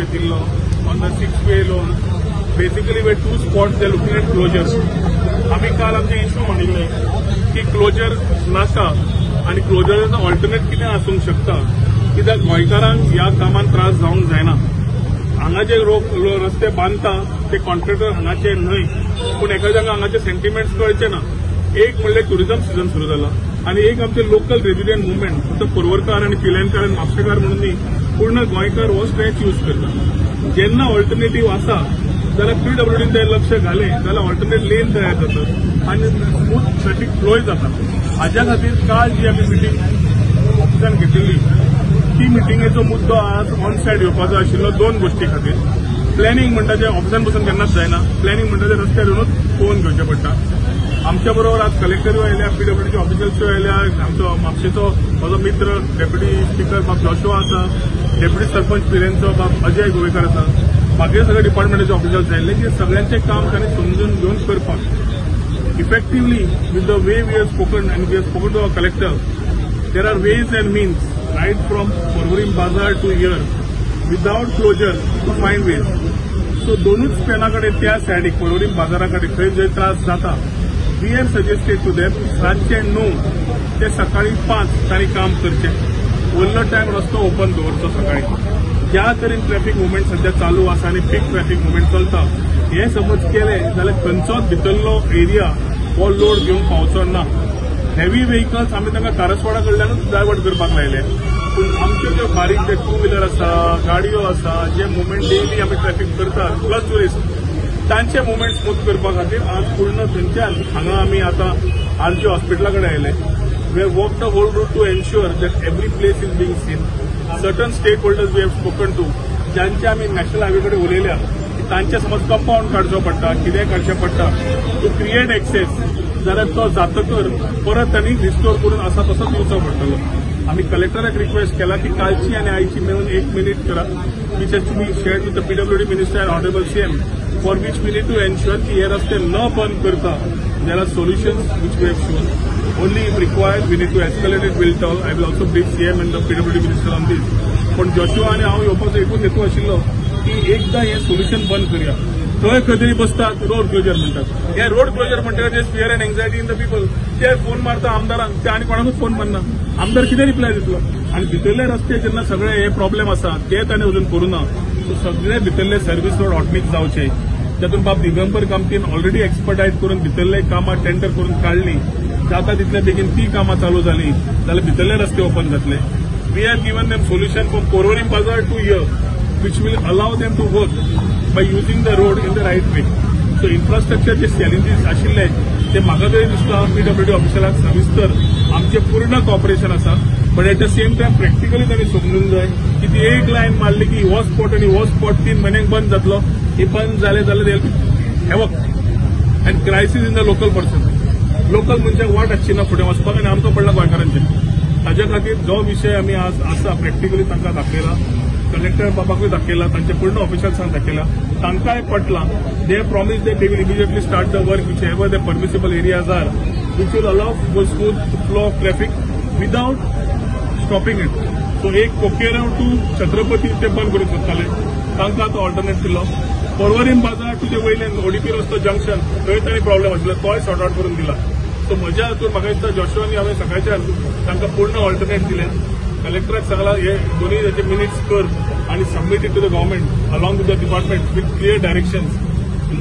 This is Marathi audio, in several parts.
घेतिल्लो on the 6 way loan. Basically way 2 spots they looking at closures. आम्ही काल आमचे इश्यू म्हणिल्ले की क्लोजर नाका आनी क्लोजराचो ऑल्टरनेट कितें आसूंक शकता, कित्याक गोंयकारांक ह्या कामान त्रास जावंक जायना. हांगा जे रस्ते बांदता ते कॉन्ट्रॅक्टर हांगाचे न्हय, पूण एका जाग्यार हांगाचे सेंटिमेंट्स कळचे ना. एक म्हणल्यार ट्युरिझम सिजन सुरू जाला आनी एक आमचे लोकल रेजिडेंट मुवमेंट, फक्त पर्वरकार आनी पिलेनकार आनी म्हापशेकार म्हणून न्ही, पूर्ण गोंयकार हो स्ट्रेच यूज करता. जेन्ना ऑल्टरनेटीव आसा जाल्यार PWDन ते लक्ष घाले जाल्यार ऑल्टरनेट लेन तयार जातात आनी स्मूथ ट्रॅफिक फ्लोय जाता. हाज्या खातीर काल जी आमी मिटींग ऑफिसान घेतिल्ली, ती मिटिंगेचो मुद्दो आज ऑन सायड येवपाचो आशिल्लो 2 गोष्टी खातीर. प्लॅनिंग म्हणटा तें ऑफिसान बसून केन्नाच जायना. प्लॅनिंग म्हणटा तें रस्त्यार येवनूच पळोवन घेवचें पडटा. आमच्या बरोबर आज कलेक्टरूय आयल्या, PWDचे ऑफिशियल्सूय आयल्या, आमचो म्हापशेचो म्हजो मित्र डेप्युटी स्पीकर बाब जोशुआ आसा, डेप्युटी सरपंच पिलेनचो बाब अजय गोवेकर आसा, बाकी सगळे डिपार्टमेंटाचे ऑफिशियल्स आयिल्ले की सगळ्यांचें काम तांणी समजून घेवन करपाक effectively with the way we have spoken and we have spoken to our collector. There are ways and means right from Porvorim Bazar to here without closure to find ways. So दोनूच स्पॅनाकडे त्या सायडीक पर्वरीम बाजाराकडे खंय जंय त्रास जाता, we have suggested to them रातचे 9 ते सकाळी 5 तांणी काम करचें. उरलो टायम रस्तो ओपन दवरचो सकाळी. ज्या तरेन ट्रॅफिक मुवमेंट सध्या चालू आसा आनी पीक ट्रॅफिक मुवमेंट चलता, हे समज केले जाल्यार खंयचोच भितरलो एरिया हो लोड घेवन पावचो ना. हेवी व्हेकल्स आमी तांकां कारसवाडा कडल्यानूच डायवर्ट करपाक लायले, पूण आमच्यो ज्यो बारीक जे 2 व्हिलर आसा, गाडयो आसा, जे मुवमेंट डेली आमी ट्रॅफिक करतात प्लस टुरिस्ट, तांचे मुवमेंट स्मूथ करपा खातीर आज पूर्ण थंयच्यान हांगा आमी आतां आरजी हॉस्पिटला कडेन आयले. We have walk the whole route to ensure that every place is being seen. Certain stakeholders we have spoken to, ज्यांचे आमी नॅशनल हायवे कडेन उलयल्या की तांचे समज कंपाऊंड काडचो पडटा, कितेंय काडचें पडटा टू क्रिएट एक्सेस, जाल्यार तो जातकर परत तांणी रिस्टोर करून आसा तसोच दिवचो पडटलो. आम्ही कलेक्टराक रिक्वेस्ट केला की कालची आणि आयची मेळून 1 मिनिट करा, which has to be shared with the PWD minister and honourable CM, for which we need to ensure की हे रस्ते न बंद करता there are solutions which we have shown. Only if required we need to escalate it will toll. I will also brief CM and the PWD minister on these. पण जोशुआ आनी हांव येवपाचो एकूच हेतू आशिल्लो की एकदा हे सोल्युशन बंद करया. थंय खंय तरी बसतात रोड क्लोजर म्हणटात. हे रोड क्लोजर म्हणटा जे fear and anxiety in the people, ते फोन मारता आमदारांक, ते आनी कोणाकूच फोन मारना. आमदार कितें रिप्लाय दितलो? आनी भितरले रस्ते जेन्ना सगळे हे प्रॉब्लेम आसा ते ताणें अजून करूं ना, सो सगळे भितरले सर्व्हिस रोड ऑटमिक जावचे. तातूंत बाब दिगंबर कामतीन ऑलरेडी एक्सपर्टायज करून भितरले कामां टेंडर करून काडली. जाता तितले बेगीन ती कामां चालू जाली जाल्यार भितरले रस्ते ओपन जातले. We have given them solution from Porvorim bazaar to here, which will allow them to work by using the road in the right way. So infrastructure जे challenges आशिल्ले ते म्हाका तरी दिसता PWD ऑफिशलाक सविस्तर आमचे पूर्ण कॉपरेशन आसा. But at the same time practically तांणी समजूंक जाय की ती एक लायन मारली की हो स्पॉट आनी हो स्पॉट 3 म्हयन्यांक बंद जातलो. हे बंद जाले जाल्यार हेवक and crisis in the local person. Local मनशाक वाट आसची ना फुडें वचपाक आनी आमचो पडला गोंयकारांचेर. हाज्या खातीर जो विशय आमी आज आसा प्रॅक्टिकली तांकां दाखयला, कलेक्टर बाबाकूय दाखयला, तांचे पूर्ण ऑफिशल्सांक दाखयला, तांकांय पटला. They promise that they will immediately start the work whichever the permissible areas are which will allow smooth flow of traffic without stopping it. So एक कोकेराव टू छत्रपती ते बंद करून सोदताले, तांकां आतां ऑल्टरनेट दिलो. पर्वरीम बाजार टू ते वयल्यान ODP रस्तो जंक्शन थंय तांणी प्रॉब्लेम आशिल्लो तोय सॉर्ट आउट करून दिला. सो म्हज्या हातून म्हाका दिसता जोशुआनी हांवें सकाळच्यान तांकां पूर्ण ऑल्टरनेट दिले. कलेक्टराक सांगला हे दोन्ही त्याचे मिनिट्स कर आणि submit it to the government along with the department with clear directions.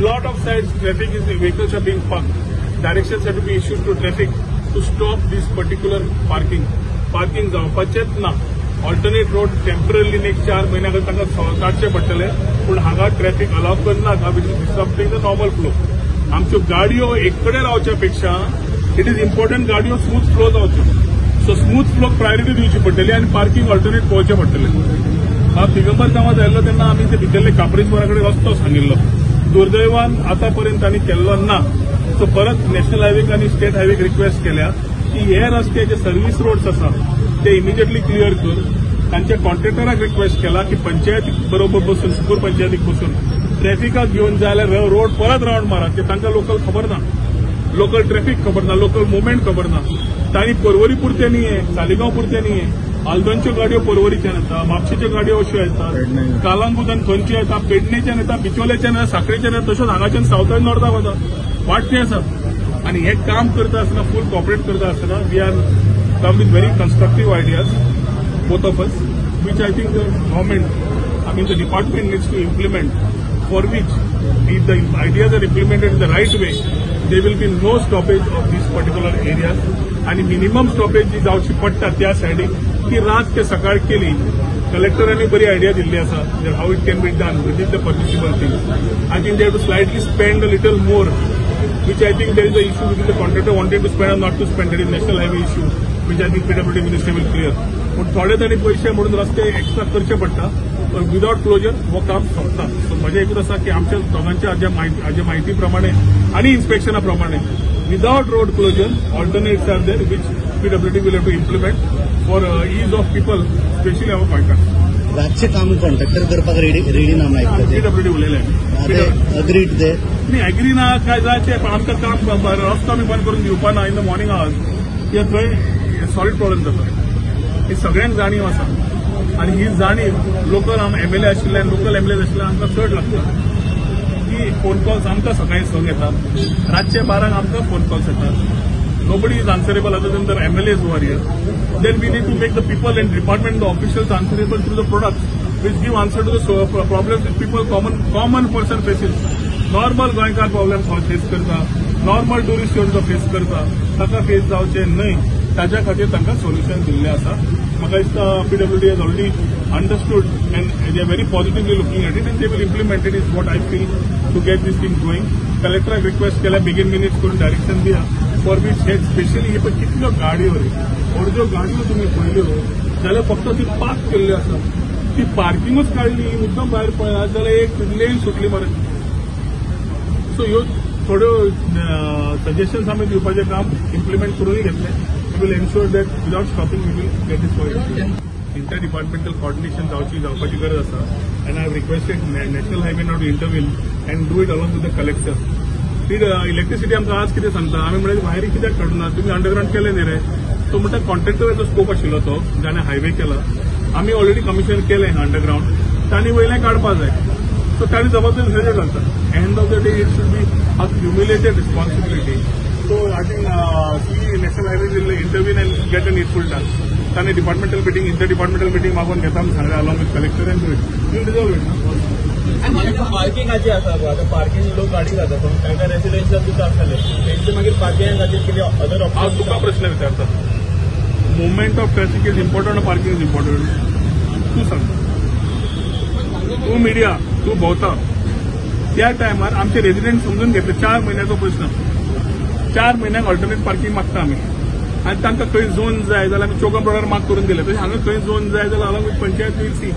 Lot of sides traffic is vehicles are being parked. Directions have to be issued to traffic to stop these particular parking जावपाचेच ना. ऑल्टरनेट रोड टेम्पररी नेक्स्ट 4 महिन्या खातीर तांकां काडचे पडटले, पूण हांगा ट्रॅफिक अलाव करनाका which is disturbing the normal flow. आमच्यो गाडयो एक कडेन रावच्या पेक्षा इट इज इम्पॉर्टंट गाडयो स्मूथ फ्लो जावच्यो. सो स्मूथ फ्लोक प्रायोरिटी दिवची पडटली आनी पार्किंग ऑल्टरनेट पळोवचें पडटलें. हा दिगंबर कामां जाल्लो तेन्ना आमी ते भितरले कापरेश्वरा कडेन रस्तो सांगिल्लो. दुर्दैवान आतापर्यंत तांणी केल्लो ना. सो परत नॅशनल हायवेक आनी स्टेट हायवेक रिक्वेस्ट केल्या की हे रस्ते जे सर्व्हिस रोड्स आसा ते इमिजिएटली क्लियर कर. तांच्या कॉन्ट्रॅक्टराक रिक्वेस्ट केला की पंचायतीक बरोबर बसून सुपूर पंचायतीक बसून ट्रॅफिकाक घेवन जाय जाल्यार रोड परत रावंड मारा. ते तांकां लोकल खबर ना, लोकल ट्रॅफिक खबर ना, लोकल मुवमेंट खबर ना. तांणी पर्वरी पुरते न्ही, सालिगांव पुरते न्ही, आल्दोनच्यो गाडयो पर्वरीच्यान येता, म्हापशेच्यो गाडयो अश्यो येतात, कालांगुटान खंयच्यो येता, पेडणेच्यान येता, बिचोलेच्यान येता, साखळेच्यान येता, तशेंच हांगाच्यान सावथ आनी नॉर्थाक वता. वाट तें आसा आनी हें काम करता आसतना फूल कॉपरेट करता आसतना we are come with very constructive ideas both of us, which I think the government, the department needs to implement, for which if the ideas are implemented in the right way, there will be no stoppage of these particular areas. आणि मिनिमम स्टॉपेज जी जावची पडटा त्या सायडीक ती रात ते सकाळ केली. कलेक्टरांनी बरी आयडिया दिल्ली आसा that how it can be done within the permissible things. I think they have to slightly spend a little more, which I think there is an issue with the contractor wanted to spend or not to spend. There is national highway issue, which I think PWD ministry will clear. पण थोडे तरी पैसे म्हणून रस्ते एक्स्ट्रा करचे पडटा, पण विदाउट क्लोजर हो काम सोंपता. सो म्हजें एकूच आसा की आमच्या दोगांच्या हाजे म्हायती प्रमाणे आनी इन्स्पेक्शना प्रमाणे without road closure alternates are there which PWD will have to implement for ease of people, especially our goiकार. रातचे काम कॉन्ट्रॅक्टर करपाक रेडी ना PWD उलयलें अग्रीड दे न्ही एग्री ना काय जायचे, पण आमकां काम रस्तो आमी बंद करून दिवपा ना इन द मॉर्निंग आवर्स कित्याक थंय सॉलिड प्रॉब्लेम जाता. ही सगळ्यांक जाणीव आसा आनी ही जाणीव लोकल MLA आशिल्ल्यान लोकल MLA आशिल्ल्यान आमकां चड लागता की फोन कॉल्स आमकां सकाळीं संक येतात, रातचे 12 आमकां फोन कॉल्स येतात. Nobody is answerable other than the MLAs who are here. Then we need to make the people and department, the officials answerable through the products which give answer to the problems that people, common person faces. Normal goiकार problems face करता, नॉर्मल टुरिस्ट येवन फेस करता, ताका फेस जावचे न्हय ताच्या खातीर तांकां सोल्युशन दिल्लें आसा. म्हाका दिसता PWD has already understood and they are very positively looking at it and they will implement it is what I feel to get these things going. Collector have request केला बेगीन मिनिट्स करून डायरेक्शन दिया फॉर वीच हे स्पेशली हे पण कितल्यो गाडयो रे ज्यो गाडयो तुमी पळयल्यो जाल्यार फक्त ती पार्क केल्ल्यो आसा, ती पार्किंगूच काडली मुद्दम भायर पळयला जाल्यार एक लेन सुटली मरे. सो ह्यो थोड्यो सजेशन्स आमी दिवपाचें काम इम्प्लिमेंट करूनय घेतले. We will ensure that without stopping we will get this point. Inter departmental coordination जावपाची गरज आसा and I have requested national highway not to intervene and do it along with the collector. ती इलेक्ट्रिसिटी आमकां आज कितें सांगता, आमी म्हणल्यार भायर कित्याक काडूना तुमी अंडरग्राउंड केलें न्ही रे. तो म्हणटा कॉन्ट्रॅक्टराचो स्कोप आशिल्लो तो जाणें हायवे केला, आमी ऑलरेडी कमिशन केलें अंडरग्राउंड, तांणी वयलें काडपा जाय. सो ताणी जबाबदारी हेजेर घालता. End of the day it should be a cumulated responsibility. So I think national highway will intervene and get a needful task. तांणी departmental meeting inter departmental meeting मागून घेता आमी सांगलें along with collector and do it will resolve it. पार्किंगाची आसा आता पार्किंग लोक गाडी घालता पण काय काय रेसिडेन्शियल सुद्धा आसतले तेंचे मागीर पार्किंगा खातीर कितें अदर ऑप्शन. हांव तुका प्रश्न विचारता, movement of traffic is important और पार्किंग इज इम्पॉर्टंट? तूं सांग. तूं मिडिया तूं भोंवता त्या टायमार आमचे रेजिडेंट समजून घेतले 4 म्हयन्याचो प्रश्न. 4 म्हयन्याक अल्टरनेट पार्किंग मागता आमी आनी तांकां खंय झोन जाय जाल्यार आमी चौगम रोडार माग करून दिले. तशें हांगा खंय झोन जाय जाल्यार along with panchayat will see.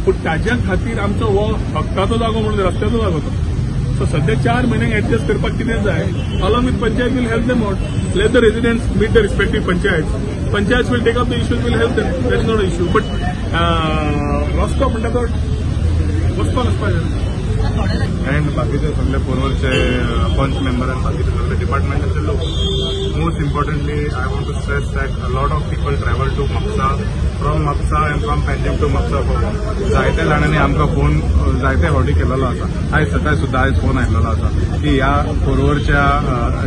पूण ताज्या खातीर आमचो हो हक्काचो जागो म्हणून रस्त्याचो जागो तो. सो सध्या 4 म्हयन्यांक एडजस्ट करपाक कितें जाय along with panchayat will help them out. Let the residents meet the respective panchayat will take up the issues will help them. That is not a issue. But रस्तो म्हणटा तो वचपाक आसपाक एंड बाकीचे सगळे पोरवरचे पंच मेंबर एंड बाकीचे सगळे डिपार्टमेंटाचे लोक. Most importantly I want to stress that a lot of people travel to Mapusa from Mapusa and from Panjim to Mapusa for. जायत्या जाणांनी आमकां फोन जायते फावटी केलेलो आसा. आयज सकाळी सुद्दां आयज फोन आयिल्लो आसा की ह्या पोरवरच्या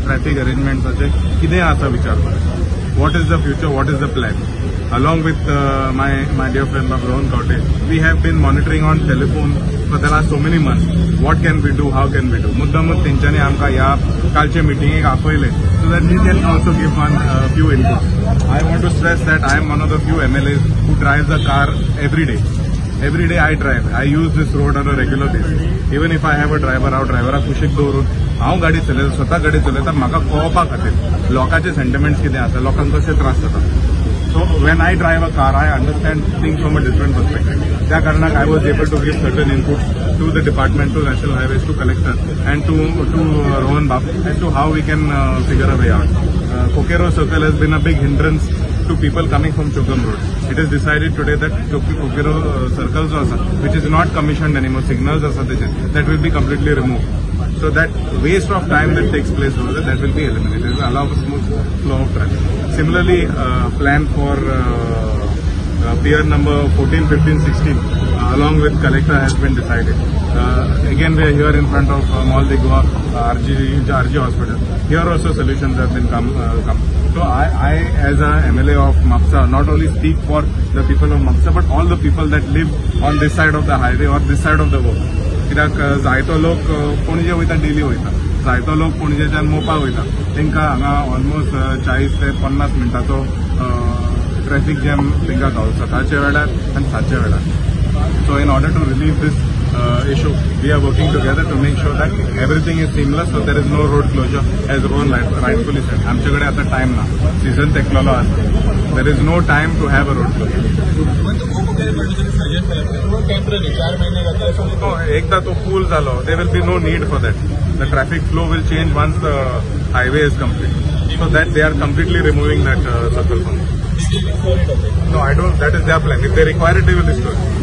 ट्रॅफिक अरेंजमेंट्साचे कितें आसा विचारपाक. What is the future? What is the plan? Along with my dear friend Rohan Kaute, we have been monitoring on telephone for the last so many months. What can we do? How can we do? मुद्दामूच तेंच्यांनी आमकां ह्या कालचे मिटिंगेक आपयले so that we can also give one few inputs. I want to stress that I am one of the few MLAs who drives a car every day. Every day I drive. I use this road on a regular basis. Even if I have a driver, हांव ड्रायव्हराक कुशीक दवरून हांव गाडी चलयता, स्वता गाडी चलयता म्हाका कळोवपा खातीर लोकांचे सेंटिमेंट्स कितें आसा, लोकांक कशे त्रास जाता. So when I drive a car I understand things from a different perspective. त्या कारणाक I was able to give certain inputs to the department, to national highways, to collector and to Rohan bab as to how we can figure a way out. Kokero circle has been a big hindrance to people coming from Chogam Road. It is decided today that Kokero circles also, which is not commissioned anymore, signals also that will be completely removed. So that waste of time that takes place over there, that will be eliminated. It will allow a smooth flow of traffic. Similarly, plan for tier number 14, 15, 16, along with collector has been decided. Again, we are here in front of Mall Digwa, RG Hospital. Here also solutions have been come. So I, as a MLA of Mapsa, not only speak for the people of Mapsa, but all the people that live on this side of the highway or this side of the road. कित्याक जायतो लोक पणजे वयता डेली वयता, जायतो लोक पणजेच्यान मोपा वयता, तांकां हांगा ऑलमोस्ट 40 ते 50 मिनटाचो ट्रॅफिक जॅम तांकां गावता सकाळच्या वेळार आनी सांजच्या वेळार. So in order to relieve this issue, we are working together to make sure that everything is seamless, so there is no road closure, as Rohan rightfully said. आमच्याकडे आता टाइम ना, सीझन तेकलेलो आसा. There is no time to have a road closure. No, एकदा तो पूल झालो, there will be no need for that. The traffic flow will change once the highway is complete. So that they are completely removing that circle. No, I don't. That is their plan. If they require it, they will restore it.